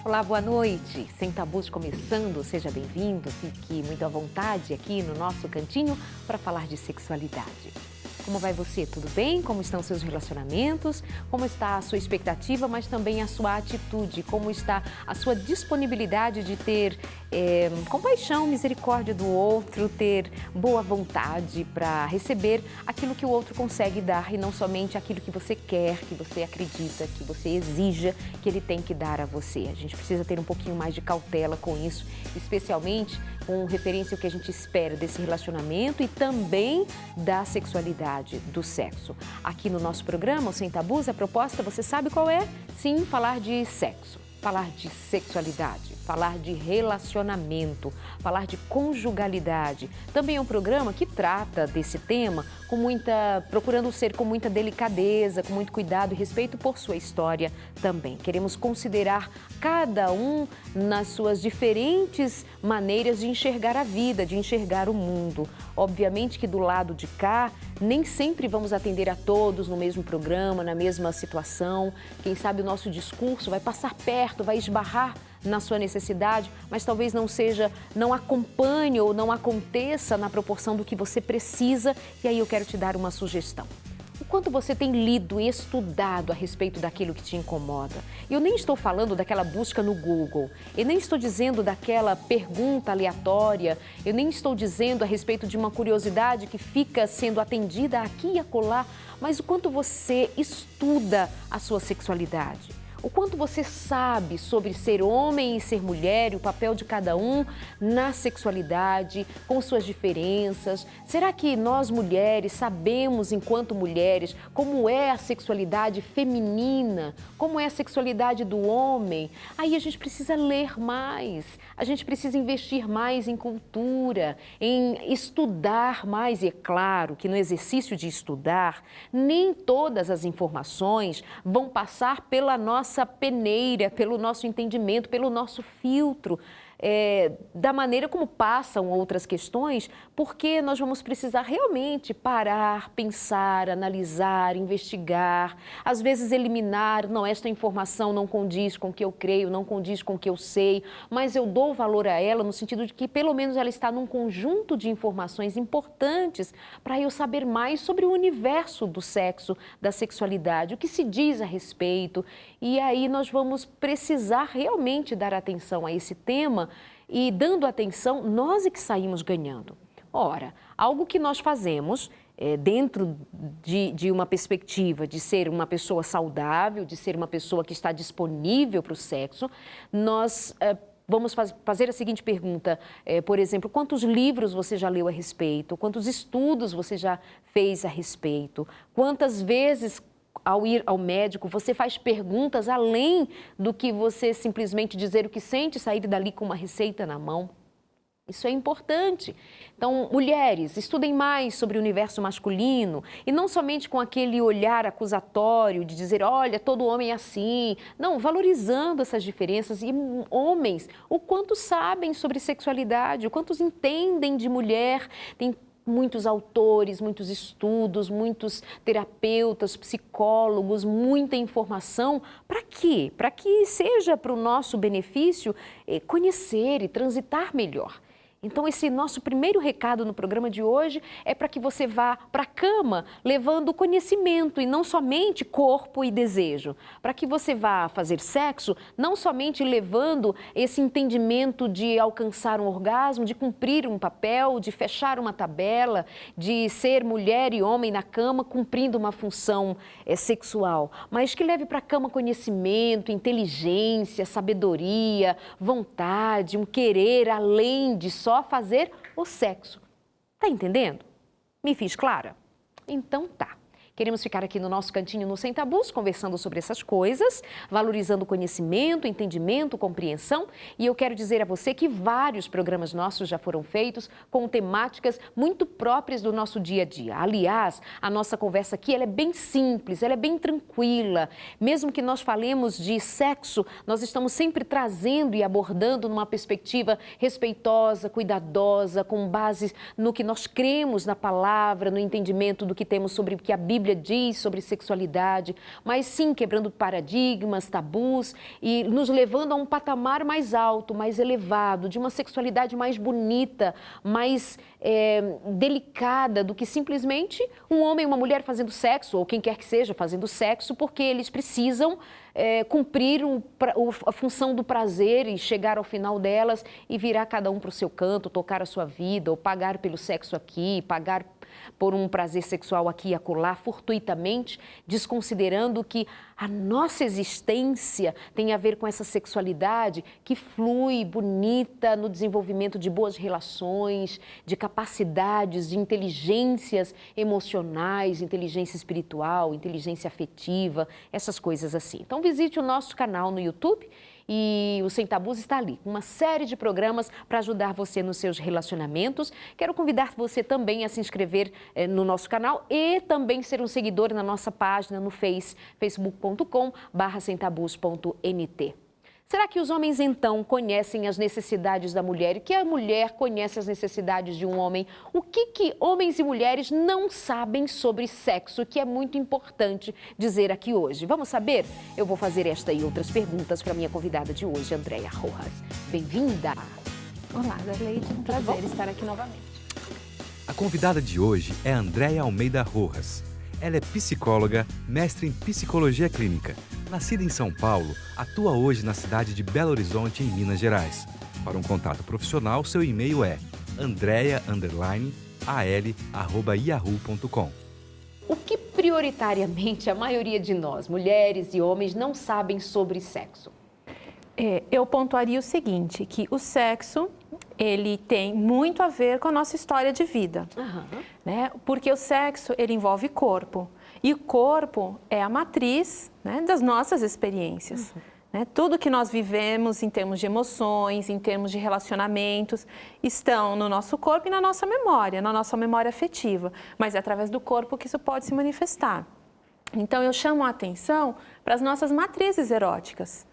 Olá, boa noite. Sem Tabus começando, seja bem-vindo. Fique muito à vontade aqui no nosso cantinho para falar de sexualidade. Como vai você? Tudo bem? Como estão seus relacionamentos? Como está a sua expectativa, mas também a sua atitude? Como está a sua disponibilidade de ter compaixão, misericórdia do outro, ter boa vontade para receber aquilo que o outro consegue dar e não somente aquilo que você quer, que você acredita, que você exija que ele tem que dar a você. A gente precisa ter um pouquinho mais de cautela com isso, especialmente com referência ao que a gente espera desse relacionamento e também da sexualidade, do sexo. Aqui no nosso programa, o Sem Tabus, a proposta, você sabe qual é? Sim, falar de sexo, falar de sexualidade, falar de relacionamento, falar de conjugalidade. Também é um programa que trata desse tema procurando ser com muita delicadeza, com muito cuidado e respeito por sua história também. Queremos considerar cada um nas suas diferentes maneiras de enxergar a vida, de enxergar o mundo. Obviamente que do lado de cá, nem sempre vamos atender a todos no mesmo programa, na mesma situação. Quem sabe o nosso discurso vai passar perto, vai esbarrar na sua necessidade, mas talvez não acompanhe ou não aconteça na proporção do que você precisa. E aí eu quero te dar uma sugestão. O quanto você tem lido e estudado a respeito daquilo que te incomoda? Eu nem estou falando daquela busca no Google, eu nem estou dizendo daquela pergunta aleatória, eu nem estou dizendo a respeito de uma curiosidade que fica sendo atendida aqui e acolá, mas o quanto você estuda a sua sexualidade. O quanto você sabe sobre ser homem e ser mulher e o papel de cada um na sexualidade, com suas diferenças. Será que nós mulheres sabemos, enquanto mulheres, como é a sexualidade feminina, como é a sexualidade do homem? Aí a gente precisa ler mais, a gente precisa investir mais em cultura, em estudar mais. E é claro que no exercício de estudar, nem todas as informações vão passar pela nossa peneira, pelo nosso entendimento, pelo nosso filtro, da maneira como passam outras questões, porque nós vamos precisar realmente parar, pensar, analisar, investigar, às vezes eliminar, não, esta informação não condiz com o que eu creio, não condiz com o que eu sei, mas eu dou valor a ela no sentido de que pelo menos ela está num conjunto de informações importantes para eu saber mais sobre o universo do sexo, da sexualidade, o que se diz a respeito. E aí nós vamos precisar realmente dar atenção a esse tema e dando atenção, nós é que saímos ganhando. Ora, algo que nós fazemos dentro de uma perspectiva de ser uma pessoa saudável, de ser uma pessoa que está disponível para o sexo, nós vamos fazer a seguinte pergunta, por exemplo, quantos livros você já leu a respeito? Quantos estudos você já fez a respeito? Quantas vezes, ao ir ao médico, você faz perguntas além do que você simplesmente dizer o que sente e sair dali com uma receita na mão? Isso é importante. Então, mulheres, estudem mais sobre o universo masculino e não somente com aquele olhar acusatório de dizer, olha, todo homem é assim. Não, valorizando essas diferenças. E homens, o quanto sabem sobre sexualidade, o quanto entendem de mulher. Tem muitos autores, muitos estudos, muitos terapeutas, psicólogos, muita informação. Para quê? Para que seja para o nosso benefício conhecer e transitar melhor. Então, esse nosso primeiro recado no programa de hoje é para que você vá para a cama levando conhecimento e não somente corpo e desejo. Para que você vá fazer sexo não somente levando esse entendimento de alcançar um orgasmo, de cumprir um papel, de fechar uma tabela, de ser mulher e homem na cama cumprindo uma função sexual, mas que leve para a cama conhecimento, inteligência, sabedoria, vontade, um querer além de só fazer o sexo. Tá entendendo? Me fiz clara? Então tá. Queremos ficar aqui no nosso cantinho no Sem Tabus, conversando sobre essas coisas, valorizando o conhecimento, entendimento, compreensão. E eu quero dizer a você que vários programas nossos já foram feitos com temáticas muito próprias do nosso dia a dia. Aliás, a nossa conversa aqui ela é bem simples, ela é bem tranquila. Mesmo que nós falemos de sexo, nós estamos sempre trazendo e abordando numa perspectiva respeitosa, cuidadosa, com base no que nós cremos na palavra, no entendimento do que temos sobre o que a Bíblia Bíblia diz sobre sexualidade, mas sim quebrando paradigmas, tabus e nos levando a um patamar mais alto, mais elevado, de uma sexualidade mais bonita, mais delicada do que simplesmente um homem e uma mulher fazendo sexo, ou quem quer que seja fazendo sexo, porque eles precisam cumprir a função do prazer e chegar ao final delas e virar cada um para o seu canto, tocar a sua vida, ou pagar pelo sexo aqui, pagar por um prazer sexual aqui e acolá, fortuitamente, desconsiderando que a nossa existência tem a ver com essa sexualidade que flui, bonita, no desenvolvimento de boas relações, de capacidades, de inteligências emocionais, inteligência espiritual, inteligência afetiva, essas coisas assim. Então visite o nosso canal no YouTube e o Sem Tabus está ali, uma série de programas para ajudar você nos seus relacionamentos. Quero convidar você também a se inscrever no nosso canal e também ser um seguidor na nossa página no facebook.com/semtabus.nt. Será que os homens, então, conhecem as necessidades da mulher e que a mulher conhece as necessidades de um homem? O que homens e mulheres não sabem sobre sexo, que é muito importante dizer aqui hoje? Vamos saber? Eu vou fazer esta e outras perguntas para minha convidada de hoje, Andréia Rojas. Bem-vinda! Olá, Darleide, um prazer estar aqui novamente. A convidada de hoje é Andréia Almeida Rojas. Ela é psicóloga, mestre em psicologia clínica. Nascida em São Paulo, atua hoje na cidade de Belo Horizonte, em Minas Gerais. Para um contato profissional, seu e-mail é andrea_al@yahoo.com. O que prioritariamente a maioria de nós, mulheres e homens, não sabem sobre sexo? Eu pontuaria o seguinte, que o sexo, ele tem muito a ver com a nossa história de vida, né? Porque o sexo, ele envolve corpo, e o corpo é a matriz, né, das nossas experiências. Né? Tudo que nós vivemos em termos de emoções, em termos de relacionamentos, estão no nosso corpo e na nossa memória afetiva, mas é através do corpo que isso pode se manifestar. Então, eu chamo a atenção para as nossas matrizes eróticas.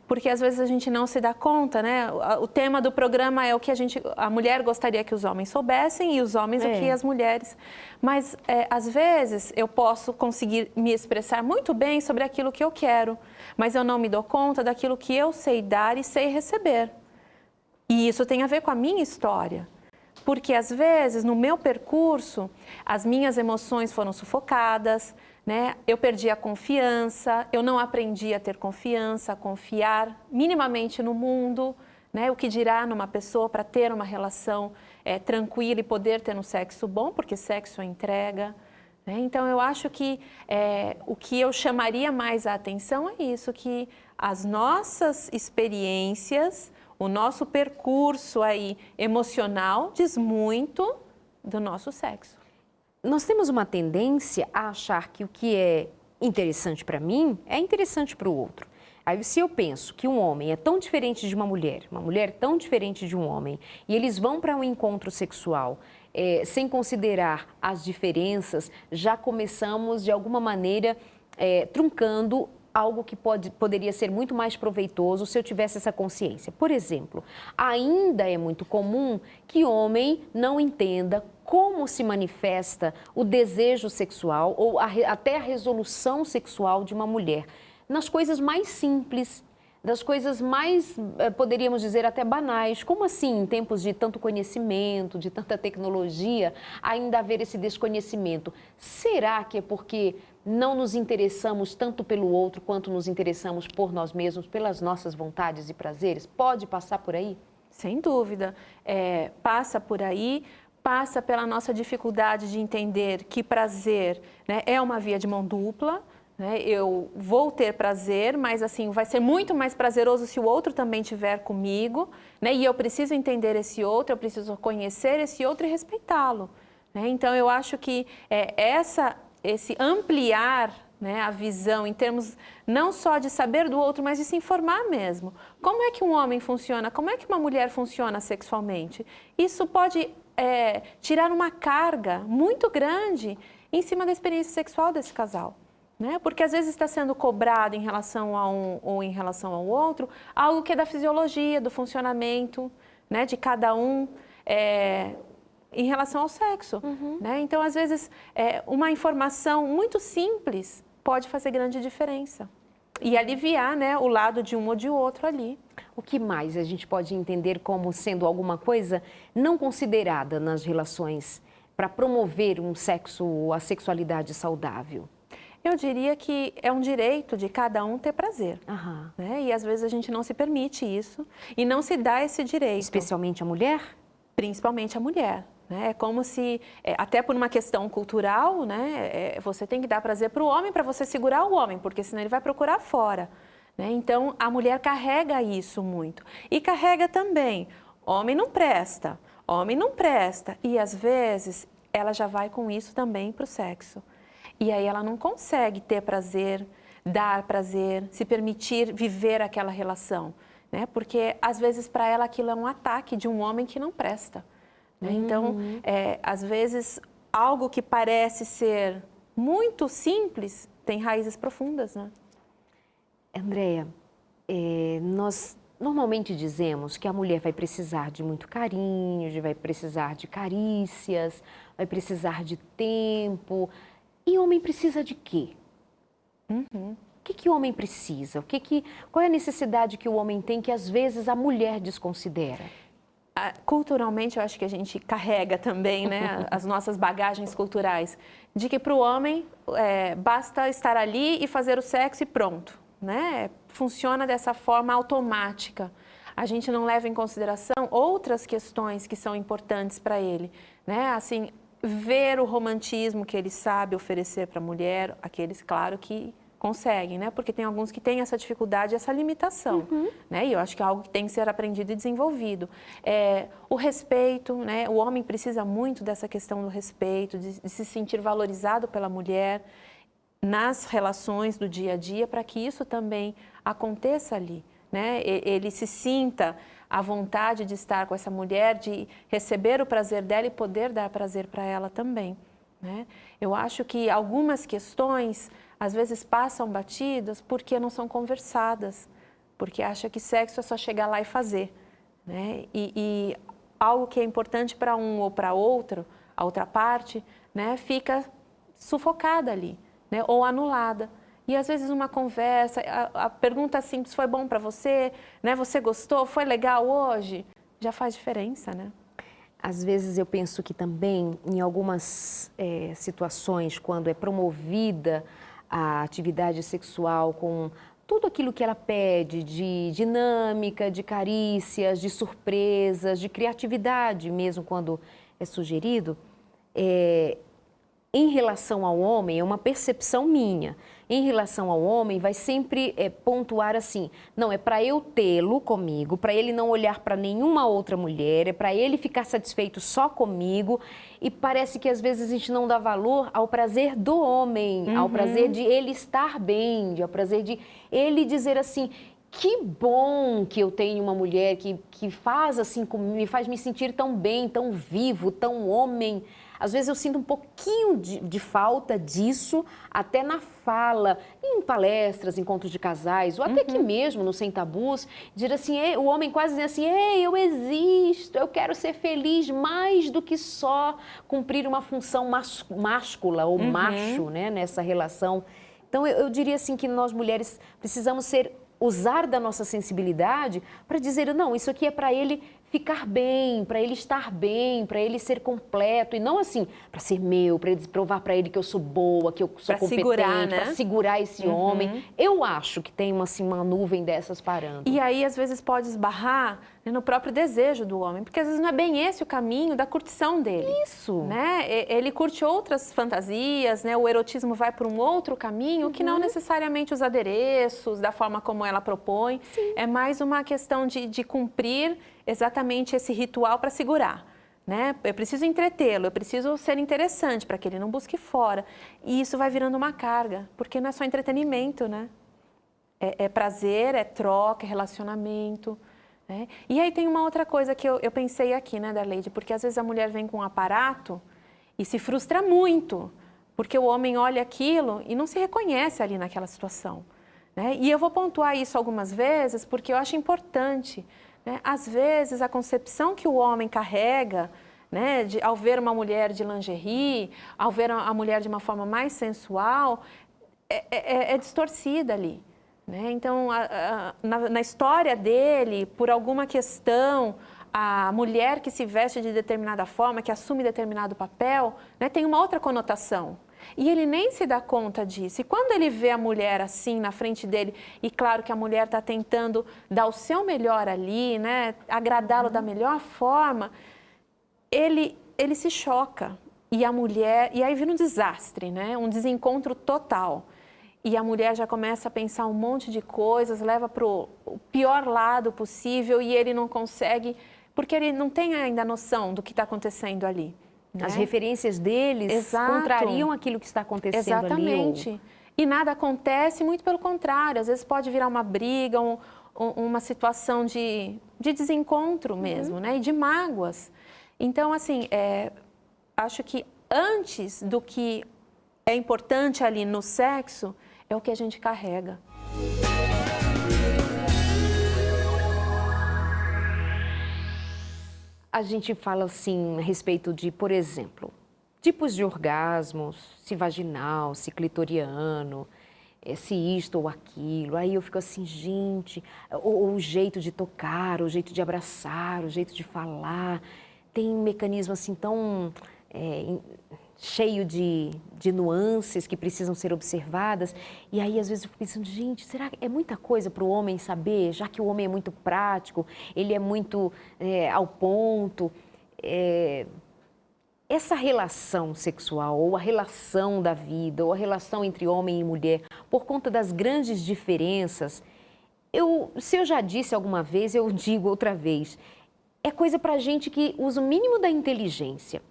Porque às vezes a gente não se dá conta, né? O tema do programa é o que a mulher gostaria que os homens soubessem e os homens o que as mulheres. Mas às vezes eu posso conseguir me expressar muito bem sobre aquilo que eu quero, mas eu não me dou conta daquilo que eu sei dar e sei receber. E isso tem a ver com a minha história. Porque às vezes no meu percurso as minhas emoções foram sufocadas, né? Eu perdi a confiança, eu não aprendi a ter confiança, a confiar minimamente no mundo, né? O que dirá numa pessoa para ter uma relação tranquila e poder ter um sexo bom, porque sexo é entrega. Né? Então, eu acho que o que eu chamaria mais a atenção é isso, que as nossas experiências, o nosso percurso aí emocional diz muito do nosso sexo. Nós temos uma tendência a achar que o que é interessante para mim é interessante para o outro. Aí, se eu penso que um homem é tão diferente de uma mulher tão diferente de um homem, e eles vão para um encontro sexual sem considerar as diferenças, já começamos, de alguma maneira, truncando algo que poderia ser muito mais proveitoso se eu tivesse essa consciência. Por exemplo, ainda é muito comum que homem não entenda como se manifesta o desejo sexual ou até a resolução sexual de uma mulher. Nas coisas mais simples, das coisas mais, poderíamos dizer, até banais. Como assim, em tempos de tanto conhecimento, de tanta tecnologia, ainda haver esse desconhecimento? Será que é porque não nos interessamos tanto pelo outro quanto nos interessamos por nós mesmos, pelas nossas vontades e prazeres? Pode passar por aí? Sem dúvida. Passa por aí. Passa pela nossa dificuldade de entender que prazer, né, é uma via de mão dupla, né? Eu vou ter prazer, mas assim, vai ser muito mais prazeroso se o outro também estiver comigo, né? E eu preciso entender esse outro, eu preciso conhecer esse outro e respeitá-lo. Né? Então, eu acho que esse ampliar, né, a visão em termos não só de saber do outro, mas de se informar mesmo. Como é que um homem funciona? Como é que uma mulher funciona sexualmente? Isso pode tirar uma carga muito grande em cima da experiência sexual desse casal. Né? Porque às vezes está sendo cobrado em relação a um ou em relação ao outro, algo que é da fisiologia, do funcionamento, né, de cada um. em relação ao sexo, né? Então, às vezes, uma informação muito simples pode fazer grande diferença e aliviar, né, o lado de um ou de outro ali. O que mais a gente pode entender como sendo alguma coisa não considerada nas relações para promover um sexo, a sexualidade saudável? Eu diria que é um direito de cada um ter prazer, né? E às vezes a gente não se permite isso e não se dá esse direito. Especialmente a mulher? Principalmente a mulher, né? É como se, até por uma questão cultural, né? Você tem que dar prazer para o homem para você segurar o homem, porque senão ele vai procurar fora, né? Então, a mulher carrega isso muito. E carrega também, homem não presta, e às vezes ela já vai com isso também para o sexo. E aí ela não consegue ter prazer, dar prazer, se permitir viver aquela relação, né? Porque às vezes para ela aquilo é um ataque de um homem que não presta, né? Então, às vezes algo que parece ser muito simples tem raízes profundas, né? Andréia, nós normalmente dizemos que a mulher vai precisar de muito carinho, vai precisar de carícias, vai precisar de tempo. E o homem precisa de quê? O que o homem precisa? Qual é a necessidade que o homem tem que às vezes a mulher desconsidera? Culturalmente, eu acho que a gente carrega também, né, as nossas bagagens culturais, de que para o homem basta estar ali e fazer o sexo e pronto, né? Funciona dessa forma automática. A gente não leva em consideração outras questões que são importantes para ele, né? Assim, ver o romantismo que ele sabe oferecer para a mulher, aqueles, claro, que conseguem, né? Porque tem alguns que têm essa dificuldade, essa limitação, né? E eu acho que é algo que tem que ser aprendido e desenvolvido. O respeito, né? O homem precisa muito dessa questão do respeito, de se sentir valorizado pela mulher nas relações do dia a dia, para que isso também aconteça ali, né? Ele se sinta a vontade de estar com essa mulher, de receber o prazer dela e poder dar prazer para ela também, né? Eu acho que algumas questões, às vezes, passam batidas porque não são conversadas, porque acha que sexo é só chegar lá e fazer, né? E algo que é importante para um ou para outro, a outra parte, né, fica sufocada ali, né, ou anulada. E às vezes uma conversa, a pergunta simples, foi bom para você, né? Você gostou? Foi legal hoje? Já faz diferença, né? Às vezes eu penso que também em algumas situações, quando é promovida a atividade sexual com tudo aquilo que ela pede de dinâmica, de carícias, de surpresas, de criatividade mesmo quando é sugerido, em relação ao homem, é uma percepção minha. Em relação ao homem, vai sempre pontuar assim, não, é para eu tê-lo comigo, para ele não olhar para nenhuma outra mulher, é para ele ficar satisfeito só comigo. E parece que às vezes a gente não dá valor ao prazer do homem, ao prazer de ele estar bem, ao prazer de ele dizer assim, que bom que eu tenho uma mulher que faz assim, me faz me sentir tão bem, tão vivo, tão homem. Às vezes eu sinto um pouquinho de falta disso, até na fala, em palestras, encontros de casais, ou até aqui mesmo, no Sem Tabus, dizer assim, o homem quase dizendo assim, ei, eu existo, eu quero ser feliz mais do que só cumprir uma função máscula ou macho, né, nessa relação. Então, eu diria assim que nós mulheres precisamos usar da nossa sensibilidade para dizer, não, isso aqui é para ele ficar bem, para ele estar bem, para ele ser completo, e não assim, para ser meu, para provar para ele que eu sou boa, que eu sou competente, segurar, né? Para segurar esse homem. Eu acho que tem uma nuvem dessas parando. E aí, às vezes, pode esbarrar, né, no próprio desejo do homem, porque às vezes não é bem esse o caminho da curtição dele. Isso! Né? Ele curte outras fantasias, né? O erotismo vai por um outro caminho, que não necessariamente os adereços, da forma como ela propõe. Sim. É mais uma questão de cumprir exatamente esse ritual para segurar, né? Eu preciso entretê-lo, eu preciso ser interessante para que ele não busque fora. E isso vai virando uma carga, porque não é só entretenimento, né? É prazer, é troca, é relacionamento, né? E aí tem uma outra coisa que eu pensei aqui, né, Darleide, porque às vezes a mulher vem com um aparato e se frustra muito, porque o homem olha aquilo e não se reconhece ali naquela situação, né? E eu vou pontuar isso algumas vezes porque eu acho importante, né? Às vezes, a concepção que o homem carrega né? Ao ver uma mulher de lingerie, ao ver a mulher de uma forma mais sensual, é distorcida ali. Né? Então, na história dele, por alguma questão, a mulher que se veste de determinada forma, que assume determinado papel, né, tem uma outra conotação. E ele nem se dá conta disso. E quando ele vê a mulher assim na frente dele, e claro que a mulher está tentando dar o seu melhor ali, né, agradá-lo da melhor forma, ele se choca. E a mulher, e aí vira um desastre, né, um desencontro total. E a mulher já começa a pensar um monte de coisas, leva para o pior lado possível e ele não consegue, porque ele não tem ainda noção do que está acontecendo ali. Né? As referências deles Exato. contrariam aquilo que está acontecendo ali. Exatamente. E nada acontece, muito pelo contrário. Às vezes pode virar uma briga, uma situação de desencontro mesmo, né? E de mágoas. Então, assim, acho que antes do que é importante ali no sexo, é o que a gente carrega. A gente fala assim a respeito de, por exemplo, tipos de orgasmos, se vaginal, se clitoriano, se isto ou aquilo. Aí eu fico assim, gente, ou o jeito de tocar, o jeito de abraçar, o jeito de falar. Tem um mecanismo assim tão cheio de nuances que precisam ser observadas. E aí, às vezes, eu fico pensando, gente, será que é muita coisa para o homem saber, já que o homem é muito prático, ele é muito ao ponto. Essa relação sexual, ou a relação da vida, ou a relação entre homem e mulher, por conta das grandes diferenças, se eu já disse alguma vez, eu digo outra vez, é coisa para gente que usa o mínimo da inteligência.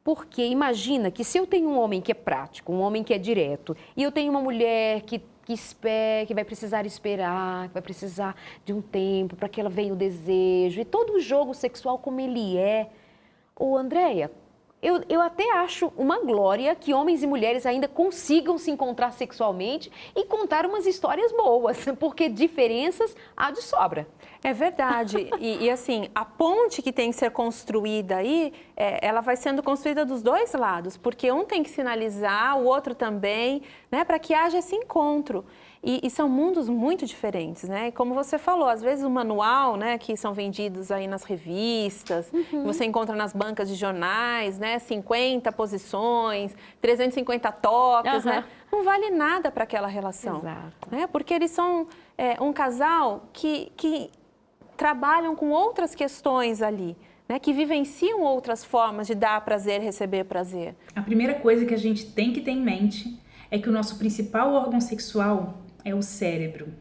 Porque imagina que se eu tenho um homem que é prático, um homem que é direto, e eu tenho uma mulher que espera, que vai precisar esperar, que vai precisar de um tempo para que ela venha o desejo, e todo o jogo sexual como ele é. Ô, Andréia, eu até acho uma glória que homens e mulheres ainda consigam se encontrar sexualmente e contar umas histórias boas, porque diferenças há de sobra. É verdade. E assim, a ponte que tem que ser construída aí, ela vai sendo construída dos dois lados, porque um tem que sinalizar, o outro também, né, para que haja esse encontro. E são mundos muito diferentes, né? E como você falou, às vezes o manual, né, que são vendidos aí nas revistas, que você encontra nas bancas de jornais, né, 50 posições, 350 toques, né? Não vale nada para aquela relação. Exato. Né? Porque eles são um casal que trabalham com outras questões ali, né, que vivenciam outras formas de dar prazer, receber prazer. A primeira coisa que a gente tem que ter em mente é que o nosso principal órgão sexual é o cérebro.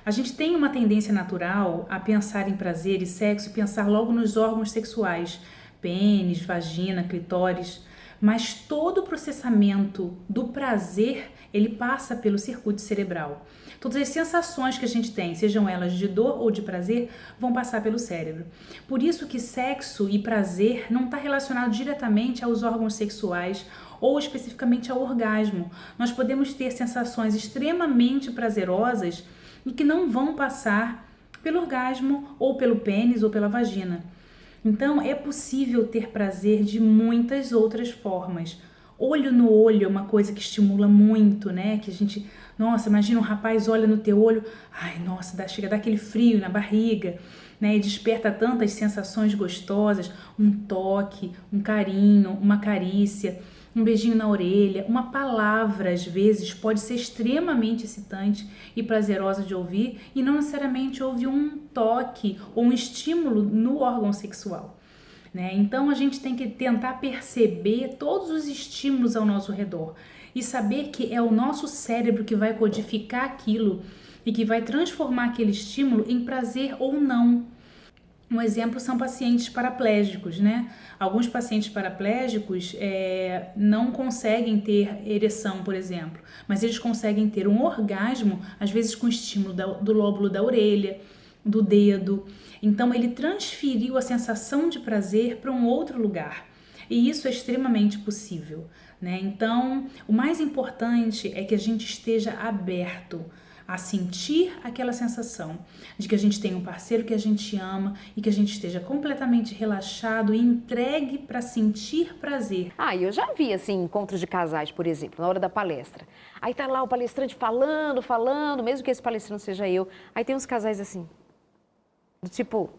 A gente tem uma tendência natural a pensar em prazer e sexo e pensar logo nos órgãos sexuais, pênis, vagina, clitóris, mas todo o processamento do prazer, ele passa pelo circuito cerebral. Todas as sensações que a gente tem, sejam elas de dor ou de prazer, vão passar pelo cérebro. Por isso que sexo e prazer não está relacionado diretamente aos órgãos sexuais ou especificamente ao orgasmo. Nós podemos ter sensações extremamente prazerosas e que não vão passar pelo orgasmo ou pelo pênis ou pela vagina. Então é possível ter prazer de muitas outras formas. Olho no olho é uma coisa que estimula muito, né? Que a gente, nossa, imagina um rapaz olha no teu olho, ai, nossa, chega a dar aquele frio na barriga, né? E desperta tantas sensações gostosas, um toque, um carinho, uma carícia, um beijinho na orelha, uma palavra, às vezes, pode ser extremamente excitante e prazerosa de ouvir e não necessariamente ouvir um toque ou um estímulo no órgão sexual. Né? Então, a gente tem que tentar perceber todos os estímulos ao nosso redor e saber que é o nosso cérebro que vai codificar aquilo e que vai transformar aquele estímulo em prazer ou não. Um exemplo são pacientes paraplégicos, né? Alguns pacientes paraplégicos não conseguem ter ereção, por exemplo, mas eles conseguem ter um orgasmo, às vezes com estímulo do lóbulo da orelha, do dedo. Então, ele transferiu a sensação de prazer para um outro lugar. E isso é extremamente possível, né? Então, o mais importante é que a gente esteja aberto a sentir aquela sensação de que a gente tem um parceiro que a gente ama e que a gente esteja completamente relaxado e entregue para sentir prazer. Ah, eu já vi, assim, encontros de casais, por exemplo, na hora da palestra. Aí tá lá o palestrante falando, mesmo que esse palestrante seja eu. Aí tem uns casais assim, do tipo,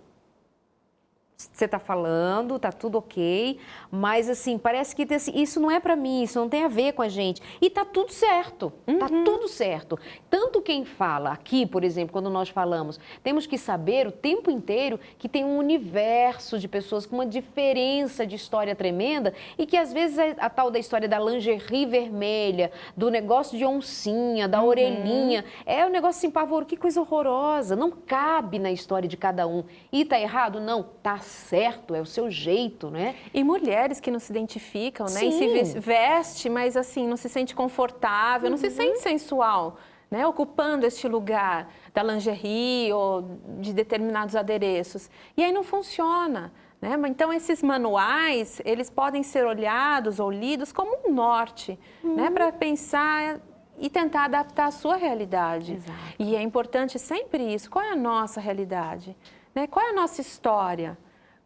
você tá falando, tá tudo ok, mas assim, parece que assim, isso não é pra mim, isso não tem a ver com a gente. E tá tudo certo, tá tudo certo. Tanto quem fala aqui, por exemplo, quando nós falamos, temos que saber o tempo inteiro que tem um universo de pessoas com uma diferença de história tremenda e que às vezes a tal da história da lingerie vermelha, do negócio de oncinha, da orelhinha, é um negócio assim, pavor, que coisa horrorosa, não cabe na história de cada um. E tá errado? Não, tá certo, é o seu jeito, né? E mulheres que não se identificam, né? Sim. E se veste, mas assim, não se sente confortável, não se sente sensual, né? Ocupando este lugar da lingerie ou de determinados adereços. E aí não funciona, né? Então, esses manuais, eles podem ser olhados ou lidos como um norte, né? Para pensar e tentar adaptar a sua realidade. Exato. E é importante sempre isso. Qual é a nossa realidade? Né? Qual é a nossa história?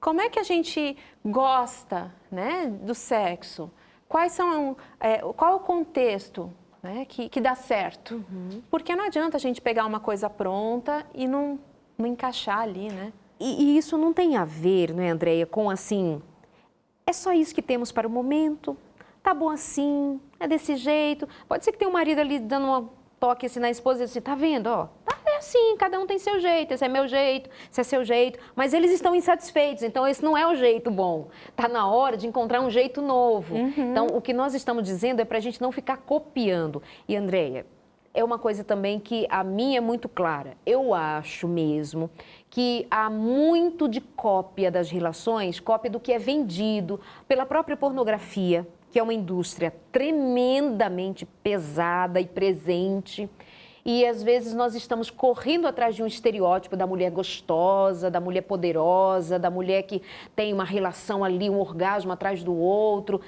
Como é que a gente gosta, né, do sexo? Qual é o contexto, né, que dá certo? Porque não adianta a gente pegar uma coisa pronta e não encaixar ali, né? E isso não tem a ver, né, Andréia, com assim, é só isso que temos para o momento, tá bom assim, é desse jeito. Pode ser que tenha um marido ali dando um toque assim na esposa e assim, tá vendo, ó, é assim, cada um tem seu jeito, esse é meu jeito, esse é seu jeito, mas eles estão insatisfeitos, então esse não é o jeito bom. Tá na hora de encontrar um jeito novo. Então, o que nós estamos dizendo é para a gente não ficar copiando. E, Andréia, é uma coisa também que a minha é muito clara. Eu acho mesmo que há muito de cópia das relações, cópia do que é vendido pela própria pornografia, que é uma indústria tremendamente pesada e presente. E às vezes nós estamos correndo atrás de um estereótipo da mulher gostosa, da mulher poderosa, da mulher que tem uma relação ali, um orgasmo atrás do outro,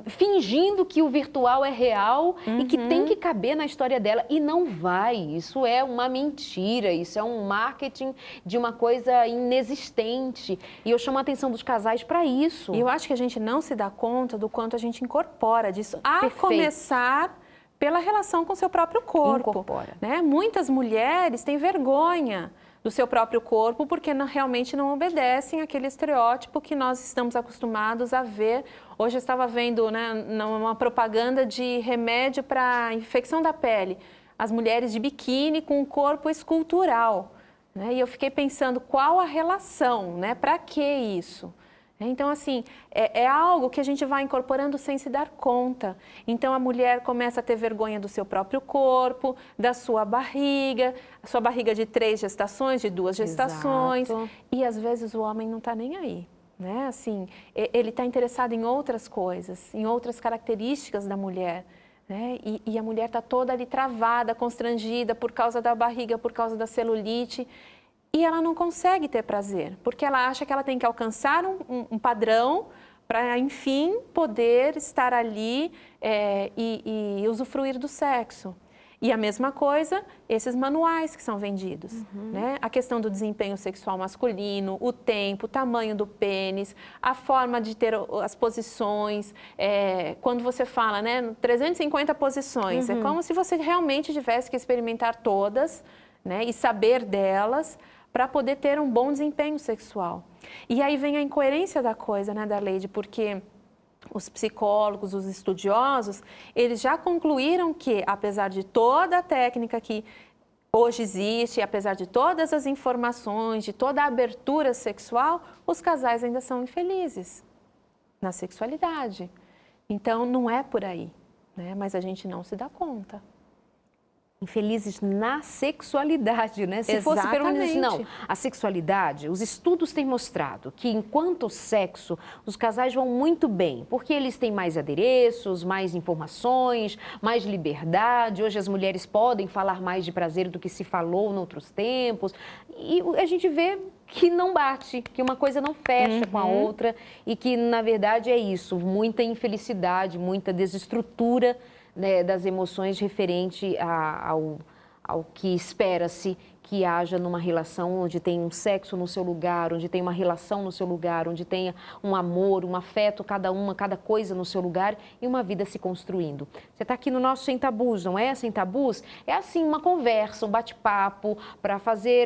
fingindo que o virtual é real e que tem que caber na história dela. E não vai, isso é uma mentira, isso é um marketing de uma coisa inexistente. E eu chamo a atenção dos casais para isso. E eu acho que a gente não se dá conta do quanto a gente incorpora disso, a Perfeito. começar pela relação com o seu próprio corpo. Incorpora. Né? Muitas mulheres têm vergonha do seu próprio corpo porque realmente não obedecem àquele estereótipo que nós estamos acostumados a ver. Hoje eu estava vendo, né, uma propaganda de remédio para infecção da pele. As mulheres de biquíni com um corpo escultural. Né? E eu fiquei pensando qual a relação, né? Para que isso? Então, assim, é algo que a gente vai incorporando sem se dar conta. Então, a mulher começa a ter vergonha do seu próprio corpo, da sua barriga, a sua barriga de 3 gestações, de 2 gestações. Exato. E, às vezes, o homem não está nem aí. Né? Assim, ele está interessado em outras coisas, em outras características da mulher. Né? E a mulher está toda ali travada, constrangida por causa da barriga, por causa da celulite. E ela não consegue ter prazer, porque ela acha que ela tem que alcançar um padrão para, enfim, poder estar ali e usufruir do sexo. E a mesma coisa, esses manuais que são vendidos. Né? A questão do desempenho sexual masculino, o tempo, o tamanho do pênis, a forma de ter as posições. Quando você fala, né, 350 posições, é como se você realmente tivesse que experimentar todas, né, e saber delas, para poder ter um bom desempenho sexual. E aí vem a incoerência da coisa, né, Darleide, porque os psicólogos, os estudiosos, eles já concluíram que, apesar de toda a técnica que hoje existe, apesar de todas as informações, de toda a abertura sexual, os casais ainda são infelizes na sexualidade. Então, não é por aí, né? Mas a gente não se dá conta. Infelizes na sexualidade, né? Se fosse pelo menos assim, não, a sexualidade, os estudos têm mostrado que enquanto sexo, os casais vão muito bem, porque eles têm mais adereços, mais informações, mais liberdade. Hoje as mulheres podem falar mais de prazer do que se falou em outros tempos. E a gente vê que não bate, que uma coisa não fecha com a outra e que, na verdade, é isso, muita infelicidade, muita desestrutura, né, das emoções referente ao que espera-se que haja numa relação onde tem um sexo no seu lugar, onde tem uma relação no seu lugar, onde tenha um amor, um afeto, cada coisa no seu lugar e uma vida se construindo. Você está aqui no nosso Sem Tabus, não é? Sem Tabus é assim uma conversa, um bate-papo para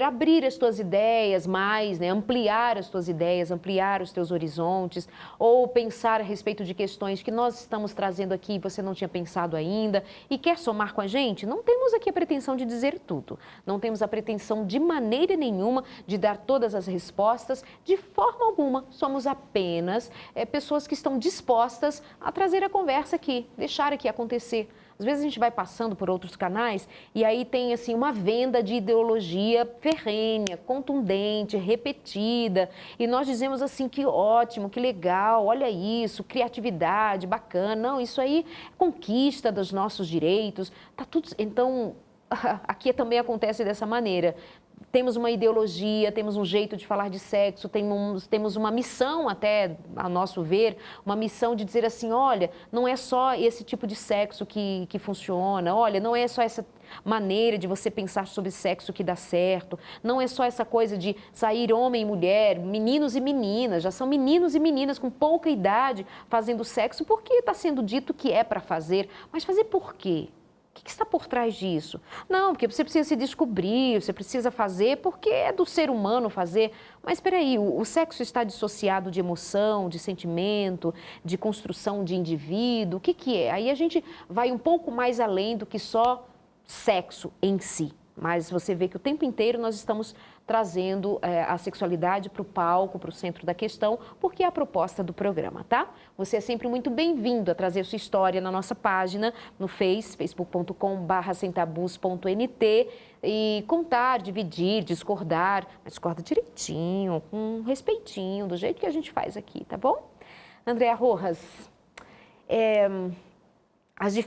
abrir as tuas ideias mais, né? Ampliar as tuas ideias, ampliar os teus horizontes ou pensar a respeito de questões que nós estamos trazendo aqui e você não tinha pensado ainda e quer somar com a gente? Não temos aqui a pretensão de dizer tudo, não temos a pretensão de maneira nenhuma de dar todas as respostas, de forma alguma. Somos apenas pessoas que estão dispostas a trazer a conversa aqui, deixar aqui acontecer. Às vezes a gente vai passando por outros canais e aí tem assim uma venda de ideologia ferrenha, contundente, repetida. E nós dizemos assim, que ótimo, que legal, olha isso, criatividade, bacana. Não, isso aí é conquista dos nossos direitos. Tá tudo. Então, aqui também acontece dessa maneira. Temos uma ideologia, temos um jeito de falar de sexo, temos uma missão até, a nosso ver, uma missão de dizer assim, olha, não é só esse tipo de sexo que funciona, olha, não é só essa maneira de você pensar sobre sexo que dá certo, não é só essa coisa de sair homem e mulher, meninos e meninas, já são meninos e meninas com pouca idade fazendo sexo porque está sendo dito que é para fazer, mas fazer por quê? O que está por trás disso? Não, porque você precisa se descobrir, você precisa fazer porque é do ser humano fazer. Mas espera aí, o sexo está dissociado de emoção, de sentimento, de construção de indivíduo, o que é? Aí a gente vai um pouco mais além do que só sexo em si. Mas você vê que o tempo inteiro nós estamos trazendo a sexualidade para o palco, para o centro da questão, porque é a proposta do programa, tá? Você é sempre muito bem-vindo a trazer sua história na nossa página, no facebook.com/semtabus.nt e contar, dividir, discordar, mas discorda direitinho, com respeitinho, do jeito que a gente faz aqui, tá bom? Andréa Rojas,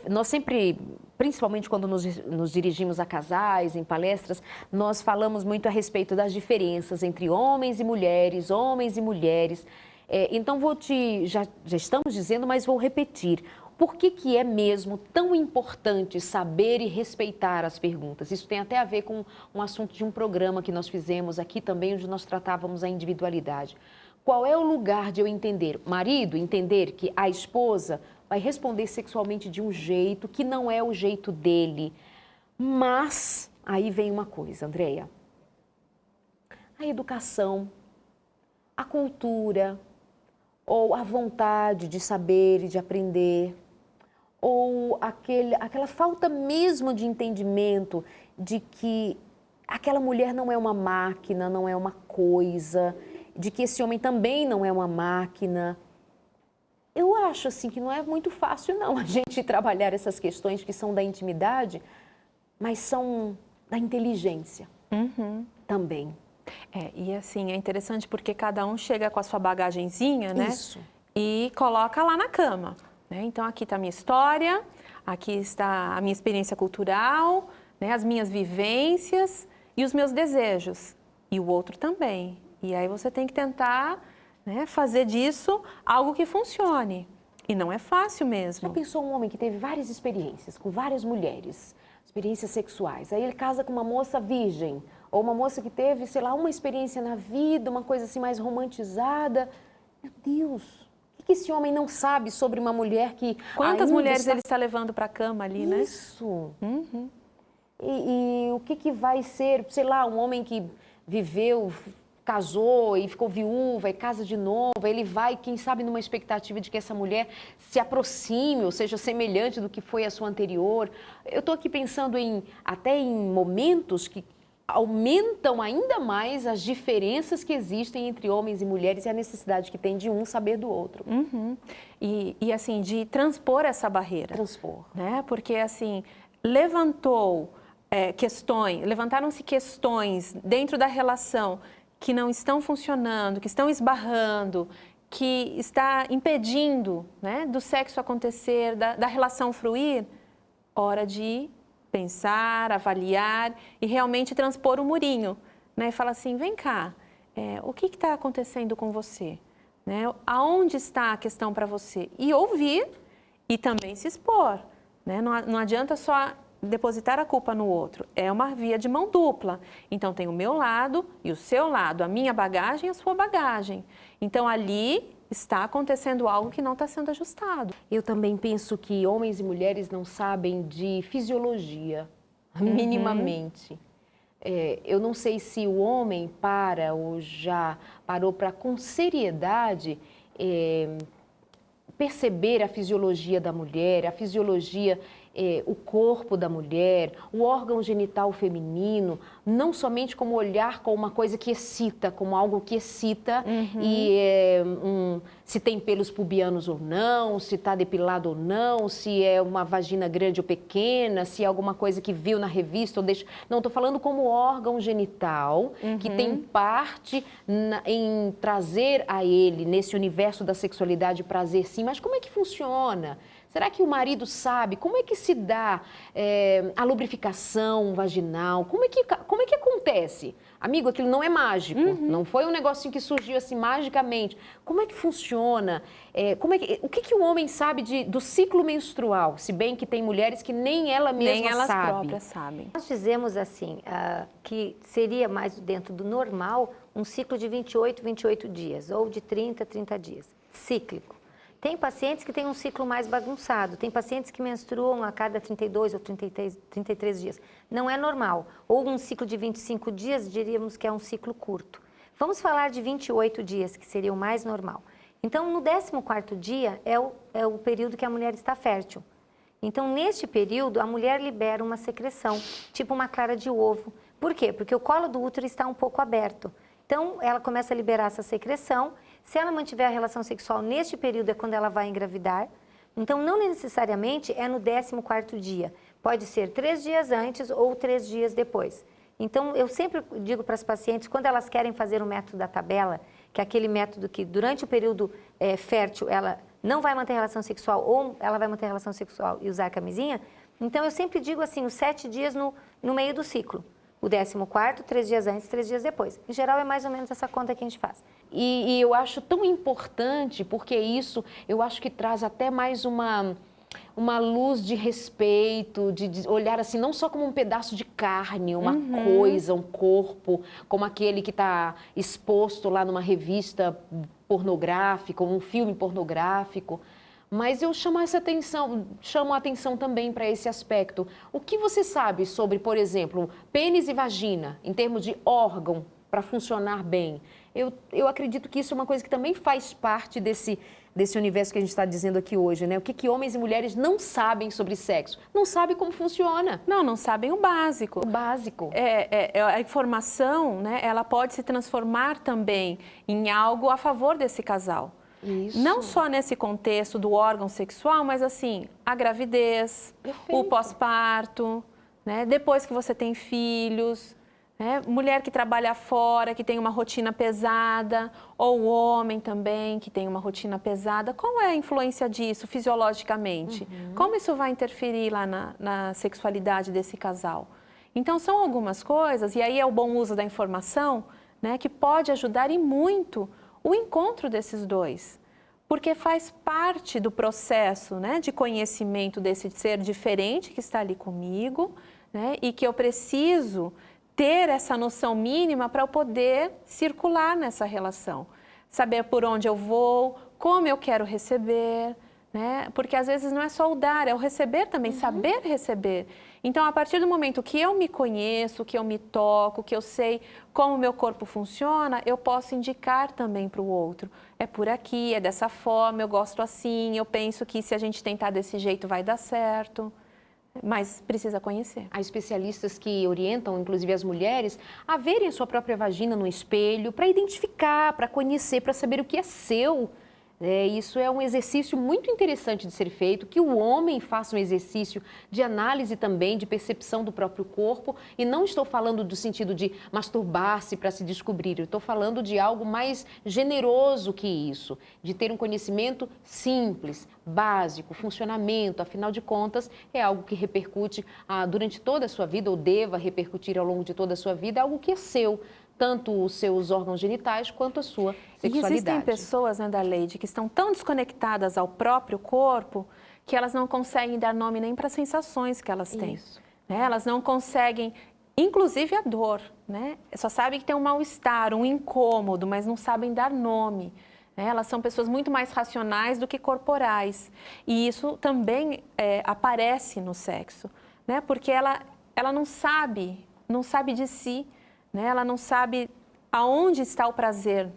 nós sempre, principalmente quando nos dirigimos a casais, em palestras, nós falamos muito a respeito das diferenças entre homens e mulheres. Então, já estamos dizendo, mas vou repetir. Por que é mesmo tão importante saber e respeitar as perguntas? Isso tem até a ver com um assunto de um programa que nós fizemos aqui também, onde nós tratávamos a individualidade. Qual é o lugar de eu entender, marido, entender que a esposa vai responder sexualmente de um jeito que não é o jeito dele. Mas, aí vem uma coisa, Andréa. A educação, a cultura, ou a vontade de saber e de aprender, ou aquela falta mesmo de entendimento de que aquela mulher não é uma máquina, não é uma coisa, de que esse homem também não é uma máquina. Eu acho assim que não é muito fácil não a gente trabalhar essas questões que são da intimidade, mas são da inteligência também. E assim, é interessante porque cada um chega com a sua bagagenzinha, né? Isso. E coloca lá na cama, né? Então aqui está a minha história, aqui está a minha experiência cultural, né? As minhas vivências e os meus desejos. E o outro também. E aí você tem que tentar, né, fazer disso algo que funcione. E não é fácil mesmo. Já pensou um homem que teve várias experiências com várias mulheres, experiências sexuais, aí ele casa com uma moça virgem, ou uma moça que teve, sei lá, uma experiência na vida, uma coisa assim mais romantizada. Meu Deus, o que esse homem não sabe sobre uma mulher que... Quantas mulheres ele está levando para a cama ali, né? Isso. E o que vai ser, sei lá, um homem que viveu... casou e ficou viúva e casa de novo, ele vai, quem sabe, numa expectativa de que essa mulher se aproxime, ou seja, semelhante do que foi a sua anterior. Eu estou aqui pensando até em momentos que aumentam ainda mais as diferenças que existem entre homens e mulheres e a necessidade que tem de um saber do outro. E assim, de transpor essa barreira. Transpor. Né? Porque assim, levantaram-se questões dentro da relação que não estão funcionando, que estão esbarrando, que está impedindo, né, do sexo acontecer, da relação fluir, hora de pensar, avaliar e realmente transpor o murinho, né, e falar assim, vem cá, o que está acontecendo com você? Né? Aonde está a questão para você? E ouvir e também se expor. Né? Não adianta só depositar a culpa no outro. É uma via de mão dupla. Então, tem o meu lado e o seu lado, a minha bagagem e a sua bagagem. Então, ali está acontecendo algo que não está sendo ajustado. Eu também penso que homens e mulheres não sabem de fisiologia, minimamente. Eu não sei se o homem para ou já parou para, com seriedade, perceber a fisiologia da mulher, a fisiologia, o corpo da mulher, o órgão genital feminino, não somente como olhar como uma coisa que excita, como algo que excita, e se tem pelos pubianos ou não, se está depilado ou não, se é uma vagina grande ou pequena, se é alguma coisa que viu na revista ou deixa... Não, estou falando como órgão genital, que tem parte em trazer a ele, nesse universo da sexualidade, prazer sim, mas como é que funciona? Será que o marido sabe? Como é que se dá a lubrificação vaginal? Como é que acontece? Amigo, aquilo não é mágico, não foi um negocinho que surgiu assim magicamente. Como é que funciona? O que o homem sabe do ciclo menstrual? Se bem que tem mulheres que nem ela mesma nem elas sabe. próprias sabem. Nós dizemos assim, que seria mais dentro do normal um ciclo de 28 dias, ou de 30 dias, cíclico. Tem pacientes que têm um ciclo mais bagunçado, tem pacientes que menstruam a cada 32 ou 33 dias. Não é normal. Ou um ciclo de 25 dias, diríamos que é um ciclo curto. Vamos falar de 28 dias, que seria o mais normal. Então, no 14º dia é o período que a mulher está fértil. Então, neste período, a mulher libera uma secreção, tipo uma clara de ovo. Por quê? Porque o colo do útero está um pouco aberto. Então, ela começa a liberar essa secreção. Se ela mantiver a relação sexual neste período é quando ela vai engravidar. Então, não necessariamente é no 14º dia. Pode ser 3 dias antes ou 3 dias depois. Então, eu sempre digo para as pacientes, quando elas querem fazer o método da tabela, que é aquele método que durante o período fértil ela não vai manter relação sexual ou ela vai manter relação sexual e usar camisinha, então eu sempre digo assim, os 7 dias no meio do ciclo. O 14º, 3 dias antes, 3 dias depois. Em geral, é mais ou menos essa conta que a gente faz. E eu acho tão importante, porque isso, eu acho que traz até mais uma luz de respeito, de olhar assim, não só como um pedaço de carne, uma coisa, um corpo, como aquele que está exposto lá numa revista pornográfica, um filme pornográfico. Mas eu chamo a atenção também para esse aspecto. O que você sabe sobre, por exemplo, pênis e vagina, em termos de órgão, para funcionar bem? Eu acredito que isso é uma coisa que também faz parte desse universo que a gente está dizendo aqui hoje, né? O que homens e mulheres não sabem sobre sexo? Não sabem como funciona. Não sabem o básico. O básico. A informação, né, ela pode se transformar também em algo a favor desse casal. Isso. Não só nesse contexto do órgão sexual, mas assim, a gravidez, o pós-parto, né? Depois que você tem filhos, né? Mulher que trabalha fora, que tem uma rotina pesada, ou o homem também que tem uma rotina pesada. Qual é a influência disso fisiologicamente? Como isso vai interferir lá na sexualidade desse casal? Então, são algumas coisas, e aí é o bom uso da informação, né, que pode ajudar e muito o encontro desses dois, porque faz parte do processo, né, de conhecimento desse ser diferente que está ali comigo, né, e que eu preciso ter essa noção mínima para eu poder circular nessa relação, saber por onde eu vou, como eu quero receber, né, porque às vezes não é só o dar, é o receber também, saber receber. Então, a partir do momento que eu me conheço, que eu me toco, que eu sei como o meu corpo funciona, eu posso indicar também para o outro. É por aqui, é dessa forma, eu gosto assim, eu penso que se a gente tentar desse jeito vai dar certo. Mas precisa conhecer. Há especialistas que orientam, inclusive as mulheres, a verem a sua própria vagina no espelho, para identificar, para conhecer, para saber o que é seu. Isso é um exercício muito interessante de ser feito, que o homem faça um exercício de análise também, de percepção do próprio corpo, e não estou falando do sentido de masturbar-se para se descobrir, eu estou falando de algo mais generoso que isso, de ter um conhecimento simples, básico, funcionamento, afinal de contas, é algo que repercute durante toda a sua vida, ou deva repercutir ao longo de toda a sua vida, algo que é seu, tanto os seus órgãos genitais quanto a sua sexualidade. E existem pessoas, né, Darleide, que estão tão desconectadas ao próprio corpo que elas não conseguem dar nome nem para as sensações que elas têm. Isso. né? Elas não conseguem, inclusive a dor, né? Só sabem que tem um mal-estar, um incômodo, mas não sabem dar nome. Elas são pessoas muito mais racionais do que corporais. E isso também aparece no sexo, né? Porque ela não sabe de si, né? Ela não sabe aonde está o prazer.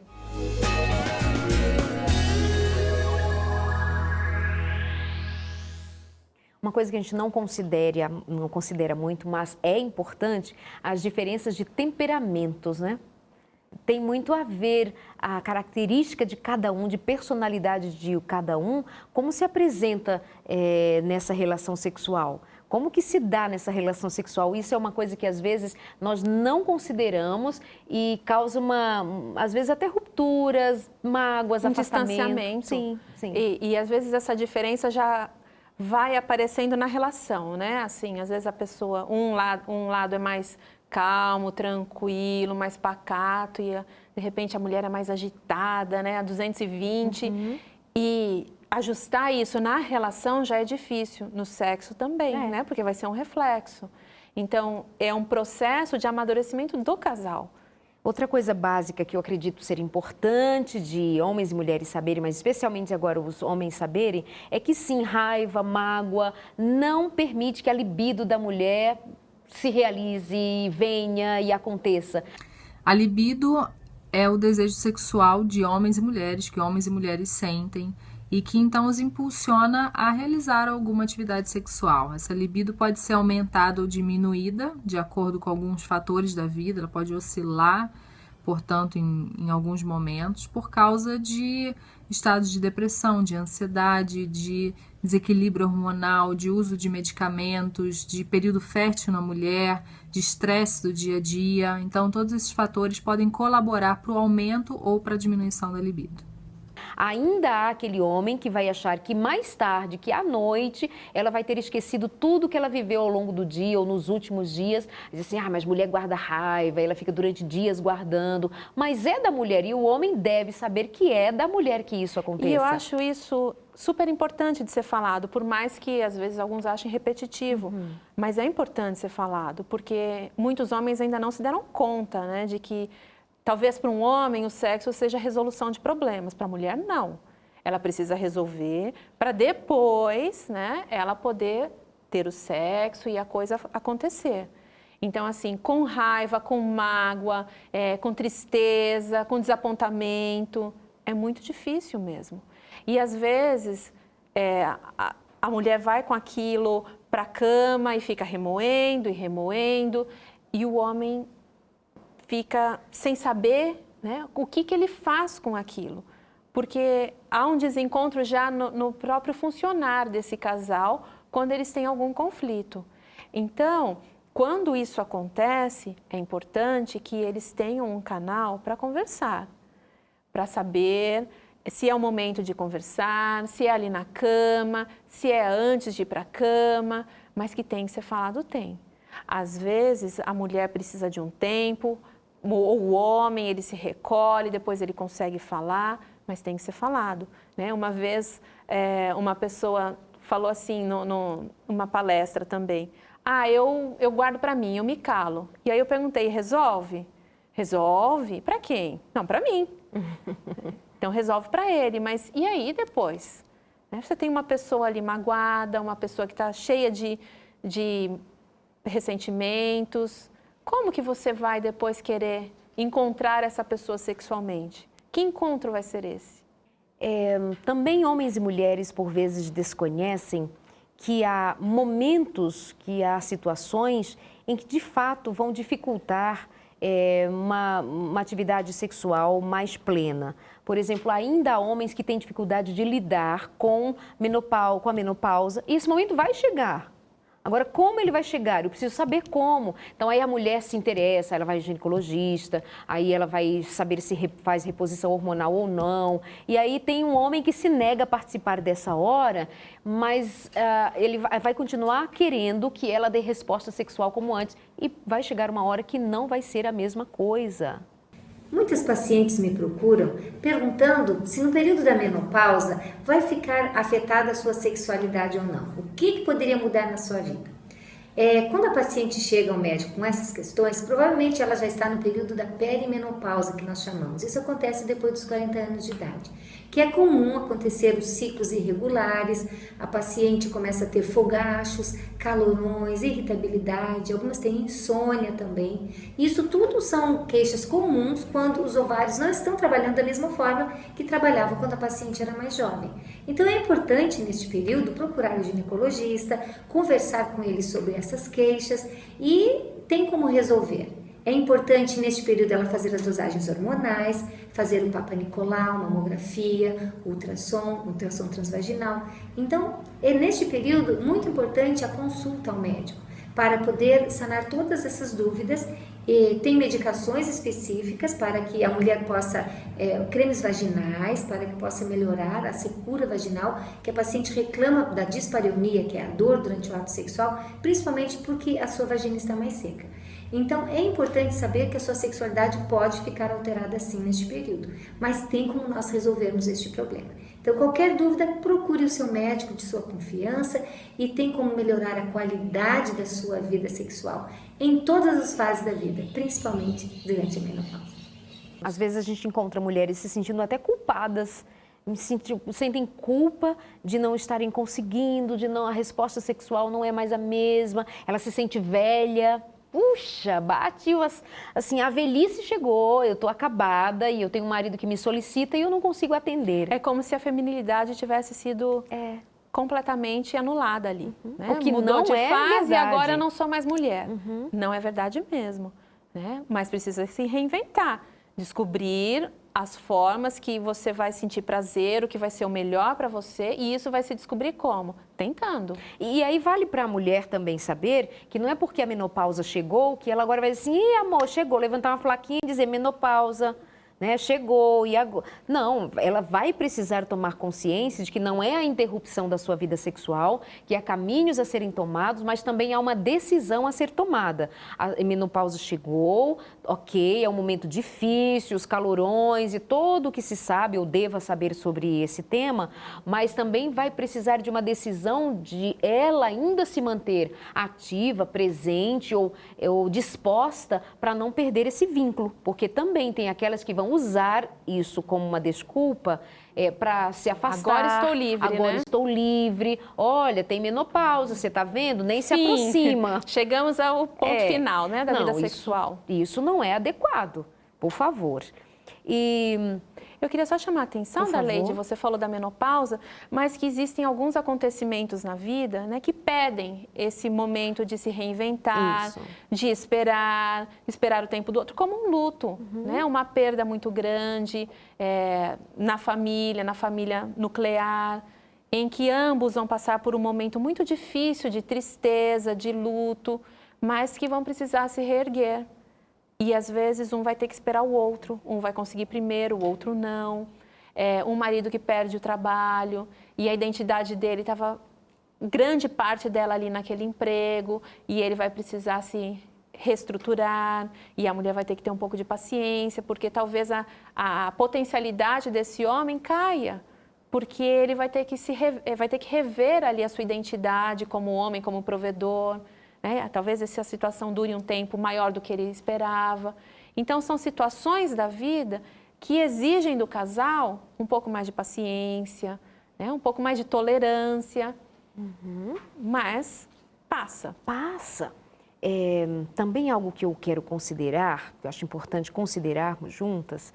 Uma coisa que a gente não considera muito, mas é importante, as diferenças de temperamentos, né? Tem muito a ver a característica de cada um, de personalidade de cada um, como se apresenta nessa relação sexual. Como que se dá nessa relação sexual? Isso é uma coisa que às vezes nós não consideramos e causa às vezes até rupturas, mágoas, distanciamento. Sim, sim. E às vezes essa diferença já vai aparecendo na relação, né? Assim, às vezes a pessoa, um lado é mais calmo, tranquilo, mais pacato e de repente a mulher é mais agitada, né? A 220. E ajustar isso na relação já é difícil, no sexo também, né? Porque vai ser um reflexo. Então, é um processo de amadurecimento do casal. Outra coisa básica que eu acredito ser importante de homens e mulheres saberem, mas especialmente agora os homens saberem, é que sim, raiva, mágoa, não permite que a libido da mulher se realize, venha e aconteça. A libido é o desejo sexual de homens e mulheres, que homens e mulheres sentem, e que então os impulsiona a realizar alguma atividade sexual. Essa libido pode ser aumentada ou diminuída de acordo com alguns fatores da vida, ela pode oscilar, portanto, em alguns momentos, por causa de estados de depressão, de ansiedade, de desequilíbrio hormonal, de uso de medicamentos, de período fértil na mulher, de estresse do dia a dia. Então, todos esses fatores podem colaborar para o aumento ou para a diminuição da libido. Ainda há aquele homem que vai achar que mais tarde, que à noite, ela vai ter esquecido tudo que ela viveu ao longo do dia ou nos últimos dias. Diz assim, mas mulher guarda raiva, ela fica durante dias guardando. Mas é da mulher e o homem deve saber que é da mulher que isso aconteça. E eu acho isso super importante de ser falado, por mais que às vezes alguns achem repetitivo. Mas é importante ser falado, porque muitos homens ainda não se deram conta, né, de que talvez para um homem o sexo seja a resolução de problemas, para a mulher não. Ela precisa resolver para depois, né, ela poder ter o sexo e a coisa acontecer. Então, assim, com raiva, com mágoa, com tristeza, com desapontamento, é muito difícil mesmo. E às vezes a mulher vai com aquilo para a cama e fica remoendo e remoendo, e o homem fica sem saber, né, o que ele faz com aquilo. Porque há um desencontro já no próprio funcionar desse casal quando eles têm algum conflito. Então, quando isso acontece, é importante que eles tenham um canal para conversar, para saber se é o momento de conversar, se é ali na cama, se é antes de ir para a cama, mas que tem que ser falado, tem. Às vezes, a mulher precisa de um tempo, ou o homem, ele se recolhe, depois ele consegue falar, mas tem que ser falado, né? Uma vez, uma pessoa falou assim, numa palestra também, eu guardo para mim, eu me calo. E aí eu perguntei, resolve? Resolve? Para quem? Não, para mim. Então resolve para ele, mas e aí depois? Né? Você tem uma pessoa ali magoada, uma pessoa que está cheia de ressentimentos. Como que você vai depois querer encontrar essa pessoa sexualmente? Que encontro vai ser esse? Também homens e mulheres, por vezes, desconhecem que há momentos, que há situações em que, de fato, vão dificultar uma atividade sexual mais plena. Por exemplo, ainda há homens que têm dificuldade de lidar com a menopausa, e esse momento vai chegar. Agora, como ele vai chegar? Eu preciso saber como. Então, aí a mulher se interessa, ela vai ao ginecologista, aí ela vai saber se faz reposição hormonal ou não. E aí tem um homem que se nega a participar dessa hora, mas ele vai continuar querendo que ela dê resposta sexual como antes. E vai chegar uma hora que não vai ser a mesma coisa. Muitas pacientes me procuram perguntando se no período da menopausa vai ficar afetada a sua sexualidade ou não. O que poderia mudar na sua vida? Quando a paciente chega ao médico com essas questões, provavelmente ela já está no período da perimenopausa, que nós chamamos. Isso acontece depois dos 40 anos de idade, que é comum acontecer os ciclos irregulares, a paciente começa a ter fogachos, calorões, irritabilidade, algumas têm insônia também. Isso tudo são queixas comuns quando os ovários não estão trabalhando da mesma forma que trabalhavam quando a paciente era mais jovem. Então é importante neste período procurar o ginecologista, conversar com ele sobre essas queixas e tem como resolver. É importante neste período ela fazer as dosagens hormonais, fazer o Papa Nicolau, mamografia, ultrassom transvaginal. Então, é neste período muito importante a consulta ao médico para poder sanar todas essas dúvidas. Tem medicações específicas para que a mulher possa, cremes vaginais, para que possa melhorar a secura vaginal, que a paciente reclama da dispareunia, que é a dor durante o ato sexual, principalmente porque a sua vagina está mais seca. Então, é importante saber que a sua sexualidade pode ficar alterada assim neste período, mas tem como nós resolvermos este problema. Então, qualquer dúvida, procure o seu médico de sua confiança e tem como melhorar a qualidade da sua vida sexual em todas as fases da vida, principalmente durante a menopausa. Às vezes a gente encontra mulheres se sentindo até culpadas, sentem culpa de não estarem conseguindo, a resposta sexual não é mais a mesma, ela se sente velha. Puxa, bate, assim, a velhice chegou, eu tô acabada e eu tenho um marido que me solicita e eu não consigo atender. É como se a feminilidade tivesse sido completamente anulada ali. Né? O que mudou não de é fase e verdade. agora eu não sou mais mulher. Não é verdade mesmo. Né? Mas precisa se reinventar, descobrir as formas que você vai sentir prazer, o que vai ser o melhor para você, e isso vai se descobrir como? Tentando. E aí vale para a mulher também saber que não é porque a menopausa chegou que ela agora vai dizer assim, ih, amor, chegou, levantar uma plaquinha e dizer menopausa, né, chegou e agora... Não, ela vai precisar tomar consciência de que não é a interrupção da sua vida sexual, que há caminhos a serem tomados, mas também há uma decisão a ser tomada. A menopausa chegou, ok, é um momento difícil, os calorões e todo o que se sabe ou deva saber sobre esse tema, mas também vai precisar de uma decisão de ela ainda se manter ativa, presente ou disposta para não perder esse vínculo, porque também tem aquelas que vão usar isso como uma desculpa para se afastar. Agora estou livre, Agora né? estou livre. Olha, tem menopausa, você está vendo? Nem se aproxima. Chegamos ao ponto final, né, da vida sexual. Isso não é adequado, por favor. E eu queria só chamar a atenção da Leide, você falou da menopausa, mas que existem alguns acontecimentos na vida, né, que pedem esse momento de se reinventar, de esperar o tempo do outro, como um luto, né, uma perda muito grande na família nuclear, em que ambos vão passar por um momento muito difícil de tristeza, de luto, mas que vão precisar se reerguer. E às vezes um vai ter que esperar o outro, um vai conseguir primeiro, o outro não. Um marido que perde o trabalho e a identidade dele estava, grande parte dela ali naquele emprego, e ele vai precisar se reestruturar, e a mulher vai ter que ter um pouco de paciência, porque talvez a potencialidade desse homem caia, porque ele vai ter que rever ali a sua identidade como homem, como provedor. Talvez essa situação dure um tempo maior do que ele esperava. Então, são situações da vida que exigem do casal um pouco mais de paciência, né? Um pouco mais de tolerância, mas passa. Passa. Também algo que eu quero considerar, que eu acho importante considerarmos juntas,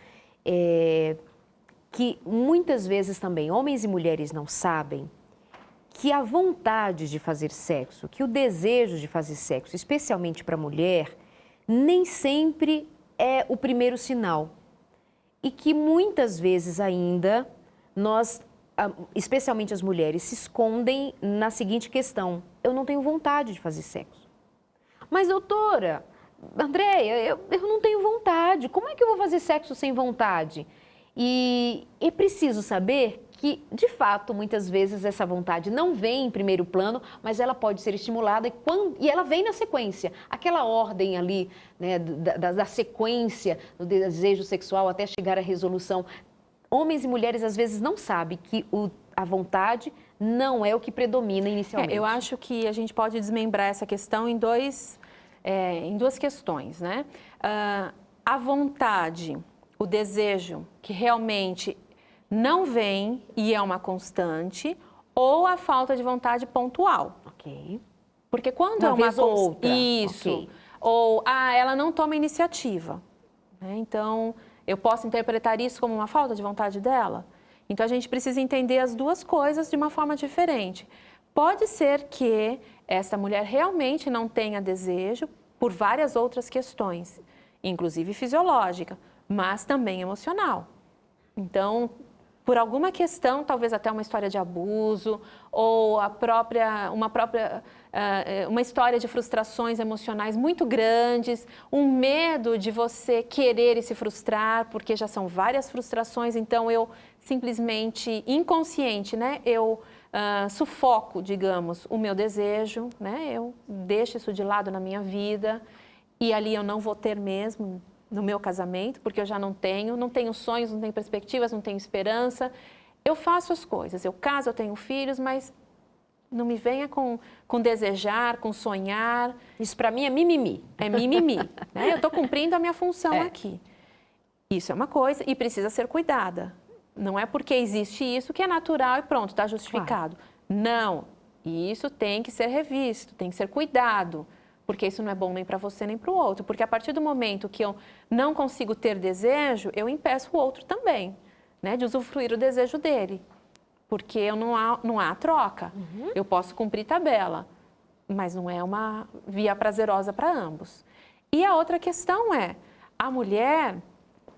que muitas vezes também homens e mulheres não sabem que a vontade de fazer sexo, que o desejo de fazer sexo, especialmente para a mulher, nem sempre é o primeiro sinal. E que muitas vezes ainda nós, especialmente as mulheres, se escondem na seguinte questão: eu não tenho vontade de fazer sexo. Mas doutora, Andréia, eu não tenho vontade, como é que eu vou fazer sexo sem vontade? E é preciso saber que, de fato, muitas vezes essa vontade não vem em primeiro plano, mas ela pode ser estimulada e ela vem na sequência. Aquela ordem ali, né, da sequência do desejo sexual até chegar à resolução. Homens e mulheres, às vezes, não sabem que a vontade não é o que predomina inicialmente. Eu acho que a gente pode desmembrar essa questão em duas questões, né? A vontade, o desejo que realmente não vem e é uma constante, ou a falta de vontade pontual. Ok. Porque quando Uma vez ou outra. Isso. Ok. Ou, ela não toma iniciativa. Né? Então, eu posso interpretar isso como uma falta de vontade dela? Então, a gente precisa entender as duas coisas de uma forma diferente. Pode ser que essa mulher realmente não tenha desejo por várias outras questões, inclusive fisiológica, mas também emocional. Então, por alguma questão, talvez até uma história de abuso ou uma história de frustrações emocionais muito grandes, um medo de você querer e se frustrar, porque já são várias frustrações, então eu simplesmente, inconsciente, né, eu sufoco, digamos, o meu desejo, né, eu deixo isso de lado na minha vida e ali eu não vou ter mesmo no meu casamento, porque eu já não tenho sonhos, não tenho perspectivas, não tenho esperança. Eu faço as coisas, eu caso, eu tenho filhos, mas não me venha com desejar, com sonhar. Isso para mim é mimimi. É mimimi, né? Eu estou cumprindo a minha função aqui. Isso é uma coisa e precisa ser cuidada. Não é porque existe isso que é natural e pronto, está justificado. Claro. Não, isso tem que ser revisto, tem que ser cuidado. Porque isso não é bom nem para você nem para o outro. Porque a partir do momento que eu não consigo ter desejo, eu impeço o outro também, né, de usufruir o desejo dele. Porque não há troca. Uhum. Eu posso cumprir tabela, mas não é uma via prazerosa para ambos. E a outra questão é, a mulher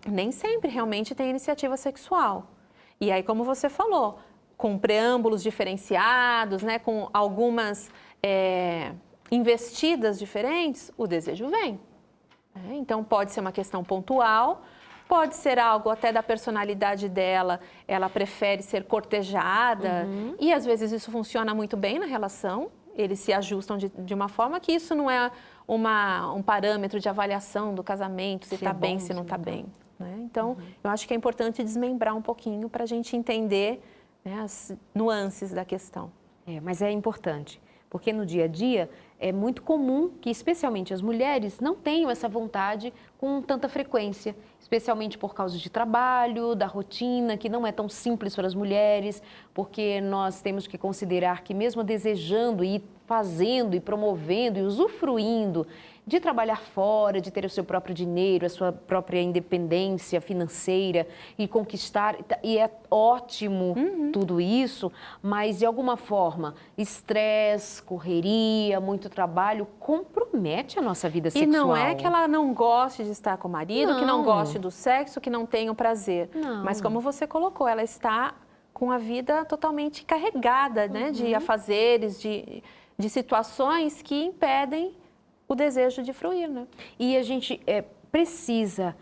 nem sempre realmente tem iniciativa sexual. E aí, como você falou, com preâmbulos diferenciados, né, com algumas investidas diferentes, o desejo vem. Então, pode ser uma questão pontual, pode ser algo até da personalidade dela, ela prefere ser cortejada, e às vezes isso funciona muito bem na relação, eles se ajustam de uma forma que isso não é um parâmetro de avaliação do casamento, se está bem, se não está bem. Né? Então, eu acho que é importante desmembrar um pouquinho para a gente entender, né, as nuances da questão. Mas é importante, porque no dia a dia é muito comum que, especialmente as mulheres, não tenham essa vontade com tanta frequência, especialmente por causa de trabalho, da rotina, que não é tão simples para as mulheres, porque nós temos que considerar que mesmo desejando e fazendo e promovendo e usufruindo de trabalhar fora, de ter o seu próprio dinheiro, a sua própria independência financeira e conquistar, e é ótimo tudo isso, mas de alguma forma, estresse, correria, muito trabalho, compromete a nossa vida sexual. E não é que ela não goste de estar com o marido, que não goste do sexo, que não tenha o prazer, mas como você colocou, ela está com a vida totalmente carregada, né, de afazeres, de situações que impedem o desejo de fruir, né? E a gente precisa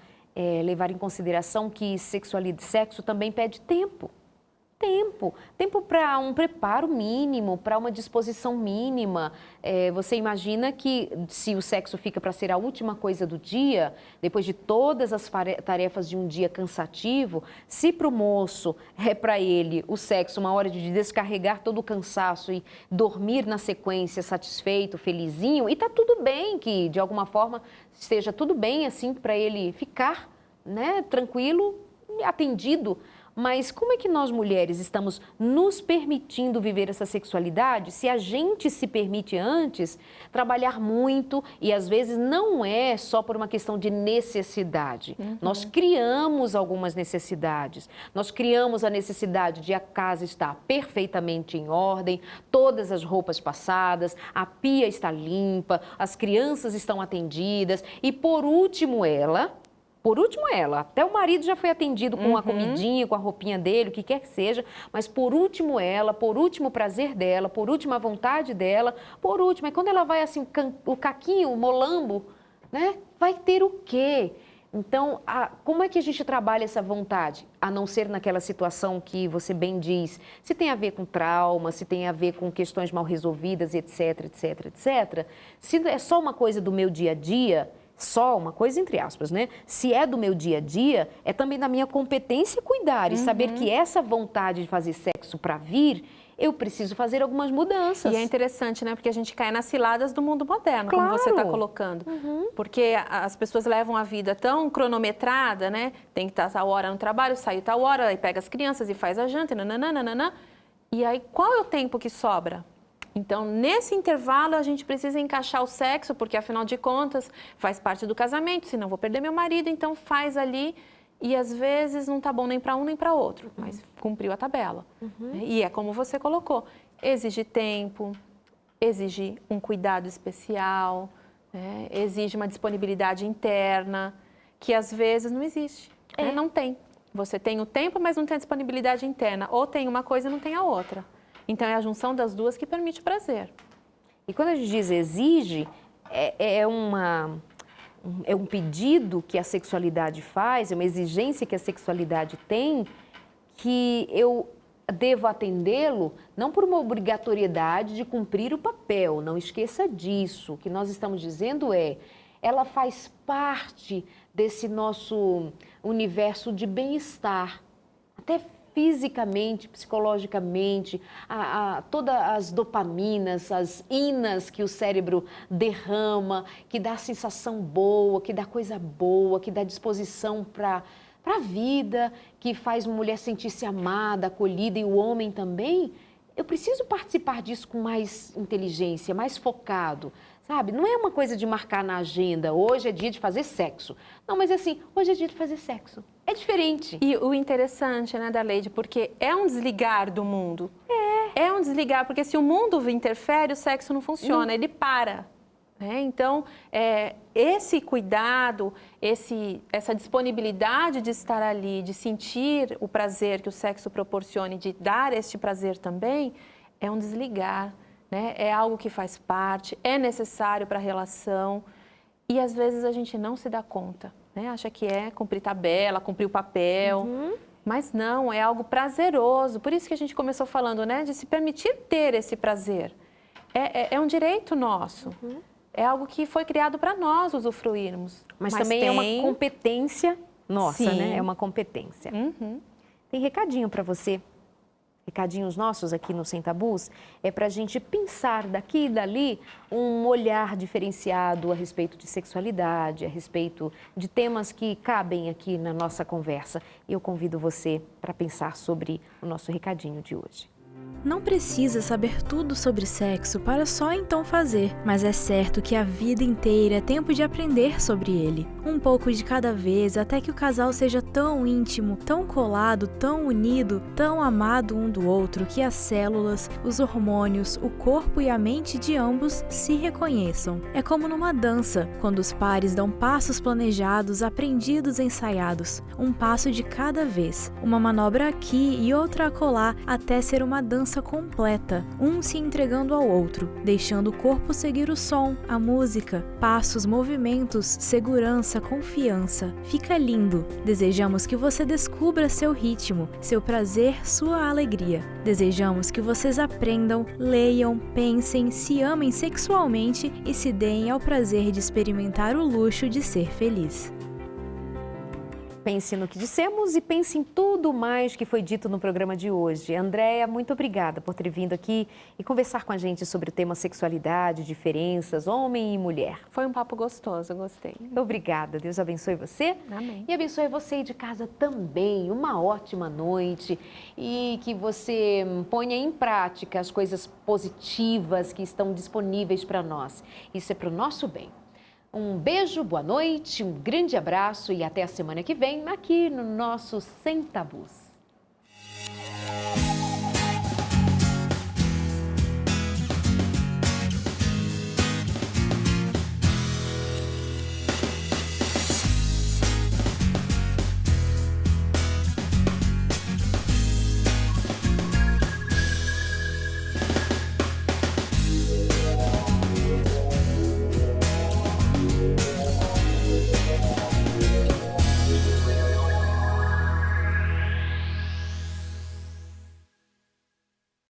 levar em consideração que sexo também pede tempo. Tempo para um preparo mínimo, para uma disposição mínima. Você imagina que se o sexo fica para ser a última coisa do dia, depois de todas as tarefas de um dia cansativo, se para o moço é para ele o sexo uma hora de descarregar todo o cansaço e dormir na sequência satisfeito, felizinho, e tá tudo bem que de alguma forma esteja tudo bem assim para ele ficar, né, tranquilo, atendido. Mas como é que nós mulheres estamos nos permitindo viver essa sexualidade se a gente se permite antes trabalhar muito e às vezes não é só por uma questão de necessidade. Nós criamos algumas necessidades. Nós criamos a necessidade de a casa estar perfeitamente em ordem, todas as roupas passadas, a pia está limpa, as crianças estão atendidas e por último ela, até o marido já foi atendido com a comidinha, com a roupinha dele, o que quer que seja, mas por último ela, por último o prazer dela, por último a vontade dela, por último, é quando ela vai assim, o caquinho, o molambo, né? Vai ter o quê? Então, como é que a gente trabalha essa vontade? A não ser naquela situação que você bem diz, se tem a ver com trauma, se tem a ver com questões mal resolvidas, etc, etc, etc. Se é só uma coisa do meu dia a dia, só uma coisa entre aspas, né? Se é do meu dia a dia, é também da minha competência cuidar e saber que essa vontade de fazer sexo para vir, eu preciso fazer algumas mudanças. E é interessante, né? Porque a gente cai nas ciladas do mundo moderno, Claro. como você está colocando. Porque as pessoas levam a vida tão cronometrada, né? Tem que estar tal hora no trabalho, sai tal hora, aí pega as crianças e faz a janta, nananana. E aí, qual é o tempo que sobra? Então, nesse intervalo, a gente precisa encaixar o sexo, porque, afinal de contas, faz parte do casamento, senão vou perder meu marido, então faz ali. E, às vezes, não tá bom nem para um nem para outro, mas cumpriu a tabela. E é como você colocou, exige tempo, exige um cuidado especial, né? Exige uma disponibilidade interna, que, às vezes, não existe, né? Não tem. Você tem o tempo, mas não tem a disponibilidade interna. Ou tem uma coisa e não tem a outra. Então, é a junção das duas que permite o prazer. E quando a gente diz exige, é um pedido que a sexualidade faz, é uma exigência que a sexualidade tem, que eu devo atendê-lo não por uma obrigatoriedade de cumprir o papel, não esqueça disso. O que nós estamos dizendo ela faz parte desse nosso universo de bem-estar, até fisicamente, psicologicamente, todas as dopaminas, as inas que o cérebro derrama, que dá sensação boa, que dá coisa boa, que dá disposição para a vida, que faz uma mulher sentir-se amada, acolhida e o homem também. Eu preciso participar disso com mais inteligência, mais focado, sabe? Não é uma coisa de marcar na agenda, hoje é dia de fazer sexo. Não, mas assim, hoje é dia de fazer sexo. É diferente. E o interessante, né, Darleide, porque é um desligar do mundo. É um desligar, porque se o mundo interfere, o sexo não funciona, ele para. Né? Então, esse cuidado, essa disponibilidade de estar ali, de sentir o prazer que o sexo proporciona e de dar este prazer também, é um desligar, né? É algo que faz parte, é necessário para a relação e às vezes a gente não se dá conta, né? Acha que é cumprir tabela, cumprir o papel, mas não, é algo prazeroso. Por isso que a gente começou falando, né, de se permitir ter esse prazer. É um direito nosso. É algo que foi criado para nós usufruirmos. Mas também é uma competência nossa, Sim. né? É uma competência. Tem recadinho para você. Recadinhos nossos aqui no Sem Tabus é para a gente pensar daqui e dali um olhar diferenciado a respeito de sexualidade, a respeito de temas que cabem aqui na nossa conversa. E eu convido você para pensar sobre o nosso recadinho de hoje. Não precisa saber tudo sobre sexo para só então fazer, mas é certo que a vida inteira é tempo de aprender sobre ele. Um pouco de cada vez, até que o casal seja tão íntimo, tão colado, tão unido, tão amado um do outro, que as células, os hormônios, o corpo e a mente de ambos se reconheçam. É como numa dança, quando os pares dão passos planejados, aprendidos, ensaiados. Um passo de cada vez, uma manobra aqui e outra acolá, até ser uma dança completa, um se entregando ao outro, deixando o corpo seguir o som, a música, passos, movimentos, segurança, confiança. Fica lindo! Desejamos que você descubra seu ritmo, seu prazer, sua alegria. Desejamos que vocês aprendam, leiam, pensem, se amem sexualmente e se deem ao prazer de experimentar o luxo de ser feliz. Pense no que dissemos e pense em tudo mais que foi dito no programa de hoje. Andréia, muito obrigada por ter vindo aqui e conversar com a gente sobre o tema sexualidade, diferenças, homem e mulher. Foi um papo gostoso, eu gostei. Obrigada, Deus abençoe você. Amém. E abençoe você aí de casa também. Uma ótima noite e que você ponha em prática as coisas positivas que estão disponíveis para nós. Isso é para o nosso bem. Um beijo, boa noite, um grande abraço e até a semana que vem aqui no nosso Sem Tabus.